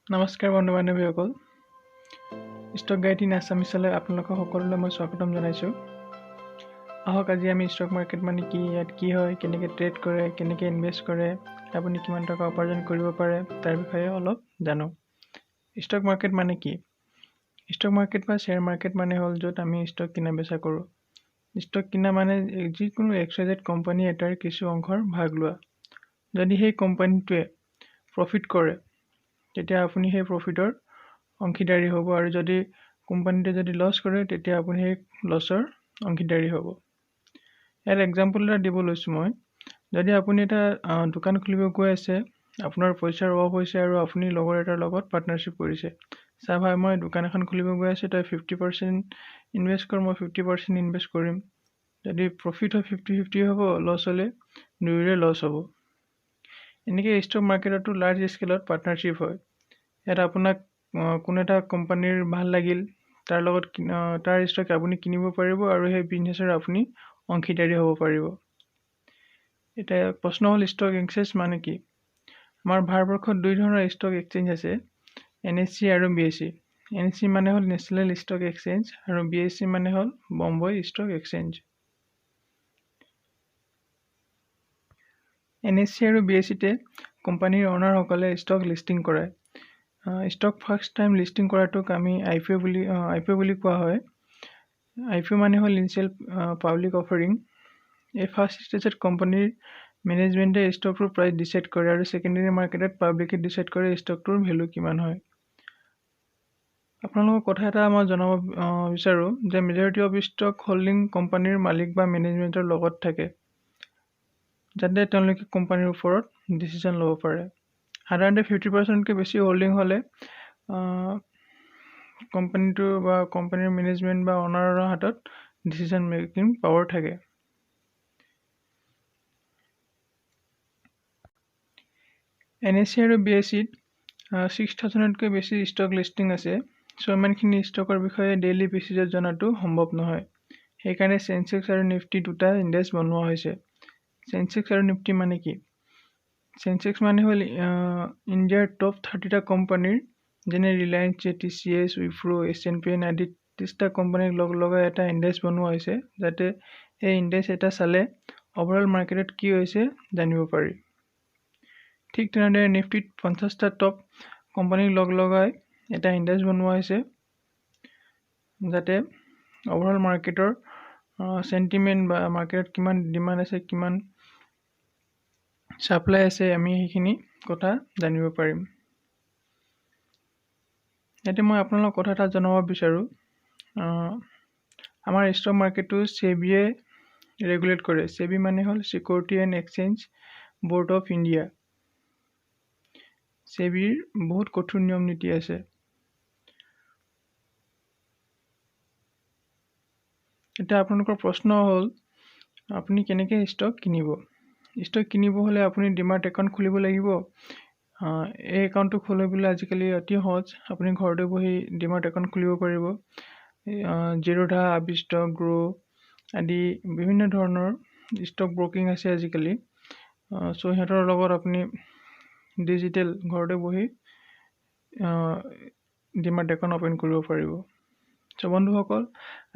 নমস্কাৰ বন্ধু বান্ধৱীসকল stock guide in আছামিছলৈ আপোনালোকক সকলোলৈ মই স্বাগতম জনাইছোঁ। আহক আজি আমি ষ্টক মাৰ্কেট মানে কি, ইয়াত কি হয়, কেনেকৈ ট্ৰেড কৰে, কেনেকৈ ইনভেষ্ট কৰে, আপুনি কিমান টকা উপাৰ্জন কৰিব পাৰে তাৰ বিষয়ে অলপ জানো। ষ্টক মাৰ্কেট মানে কি? ষ্টক মাৰ্কেট বা শ্বেয়াৰ মাৰ্কেট মানে হ'ল য'ত আমি ষ্টক কিনা বেচা কৰোঁ। ষ্টক কিনা মানে যিকোনো XYZ কোম্পানী এটাৰ কিছু অংশৰ ভাগ লোৱা। যদি সেই কোম্পানীটোৱে প্ৰফিট কৰে তেতিয়া আপুনি সেই প্ৰফিটৰ অংশীদাৰী হ'ব, আৰু যদি কোম্পানীটোৱে যদি লছ কৰে তেতিয়া আপুনি সেই লছৰ অংশীদাৰী হ'ব। ইয়াৰ এক্সাম্পল এটা দিব লৈছোঁ মই। যদি আপুনি এটা দোকান খুলিব গৈ আছে, আপোনাৰ পইচাৰ অভাৱ হৈছে আৰু আপুনি লগৰ এটাৰ লগত পাৰ্টনাৰশ্বিপ কৰিছে। চা ভাই, মই দোকান এখন খুলিব গৈ আছোঁ, তই 50% ইনভেষ্ট কৰ, মই 50% ইনভেষ্ট কৰিম। যদি প্ৰফিট হয় 50-50 হ'ব, লছ হ'লে দুয়োৰে লছ হ'ব। এনেকৈ ষ্টক মাৰ্কেটতো লাৰ্জ স্কেলত পাৰ্টনাৰশ্বিপ হয়। ইয়াত আপোনাক কোনো এটা কোম্পানীৰ ভাল লাগিল, তাৰ লগত তাৰ ষ্টক আপুনি কিনিব পাৰিব আৰু সেই বিজনেছৰ আপুনি অংশীদাৰী হ'ব পাৰিব। এতিয়া প্ৰশ্ন হ'ল, ষ্টক এক্সচেঞ্জ মানে কি? আমাৰ ভাৰতবৰ্ষত দুই ধৰণৰ ষ্টক এক্সচেঞ্জ আছে, NSE আৰু BSE। NSE মানে হ'ল নেশ্যনেল ষ্টক এক্সচেঞ্জ আৰু BSE মানে হ'ল বম্বে ষ্টক এক্সচেঞ্জ। NSE আৰু BSEতে কোম্পানীৰ অনাৰসকলে ষ্টক লিষ্টিং কৰায়। ষ্টক ফাৰ্ষ্ট টাইম লিষ্টিং কৰাটোক আমি IPO বুলি কোৱা হয়। IPO মানে হ'ল ইনিচিয়েল পাব্লিক অফাৰিং। এই ফাৰ্ষ্ট ষ্টেজত কোম্পানীৰ মেনেজমেণ্টে ষ্টকটোৰ প্ৰাইচ ডিচাইড কৰে আৰু ছেকেণ্ডেৰী মাৰ্কেটত পাব্লিকে ডিচাইড কৰে ষ্টকটোৰ ভেলু কিমান হয়। আপোনালোকক কথা এটা মই জনাব বিচাৰোঁ যে মেজৰিটি অফ ষ্টক হোল্ডিং কোম্পানীৰ মালিক বা মেনেজমেণ্টৰ লগত থাকে, যাতে তেওঁলোকে কোম্পানীৰ ওপৰত ডিচিশ্যন ল'ব পাৰে। সাধাৰণতে 50%তকৈ বেছি হোল্ডিং হ'লে কোম্পানীটো বা কোম্পানীৰ মেনেজমেণ্ট বা অনাৰৰ হাতত ডিচিশ্যন মেকিং পাৱাৰ থাকে। NSE আৰু BSEত 6,000তকৈ বেছি ষ্টক লিষ্টিং আছে। চ' ইমানখিনি ষ্টকৰ বিষয়ে ডেইলি বেচিছত জনাটো সম্ভৱ নহয়। সেইকাৰণে চেনচেক্স আৰু নিফটি দুটা ইণ্ডেক্স বনোৱা হৈছে। চেনচেক্স আৰু নিফটি মানে কি? চেনচেক্স মানে হ'ল ইণ্ডিয়াৰ টপ 30টা কোম্পানীৰ, যেনে ৰিলায়েন্স, TCS, উইপ্ৰো, SNPN আদি 30টা কোম্পানীক লগাই এটা ইণ্ডেক্স বনোৱা হৈছে, যাতে এই ইণ্ডেক্স এটা চালে অভাৰঅল মাৰ্কেটত কি হৈছে জানিব পাৰি। ঠিক তেনেদৰে নিফটিত 50টা টপ কোম্পানীক লগাই এটা ইণ্ডেক্স বনোৱা হৈছে, যাতে অভাৰঅল মাৰ্কেটৰ চেণ্টিমেণ্ট বা মাৰ্কেটত কিমান ডিমাণ্ড আছে, কিমান ছাপ্লাই আছে, আমি সেইখিনি কথা জানিব পাৰিম। ইয়াতে মই আপোনালোকক কথা এটা জনাব বিচাৰোঁ। আমাৰ ষ্টক মাৰ্কেটটো SEBIয়ে ৰেগুলেট কৰে। SEBI মানে হ'ল security and exchange board of India. SEBIৰ বহুত কঠোৰ নিয়ম নীতি আছে। এতিয়া আপোনালোকৰ প্ৰশ্ন হ'ল, আপুনি কেনেকৈ ষ্টক কিনিব? ষ্টক কিনিব হ'লে আপুনি ডিমাৰ্ট একাউণ্ট খুলিব লাগিব। এই একাউণ্টটো খুলিবলৈ আজিকালি অতি সহজ। আপুনি ঘৰতে বহি ডিমাৰ্ট একাউণ্ট খুলিব পাৰিব। জিৰোধা, আবিষ্টক, গ্ৰ' আদি বিভিন্ন ধৰণৰ ষ্টক ব্ৰকিং আছে আজিকালি। চ' সিহঁতৰ লগত আপুনি ডিজিটেল ঘৰতে বহি ডিমাৰ্ট একাউণ্ট অ'পেন কৰিব পাৰিব। চ' বন্ধুসকল,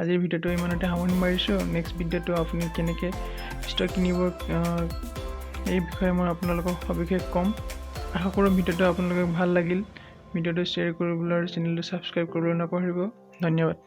আজিৰ ভিডিঅ'টো ইমানতে সামৰণি মাৰিছোঁ। নেক্সট ভিডিঅ'টো আপুনি কেনেকৈ ষ্টক কিনিব এই বিষয়ে মই আপোনালোকক সবিশেষ ক'ম। আশা কৰোঁ ভিডিঅ'টো আপোনালোকক ভাল লাগিল। ভিডিঅ'টো শ্বেয়াৰ কৰিবলৈ আৰু চেনেলটো ছাবস্ক্ৰাইব কৰিবলৈ নাপাহৰিব। ধন্যবাদ।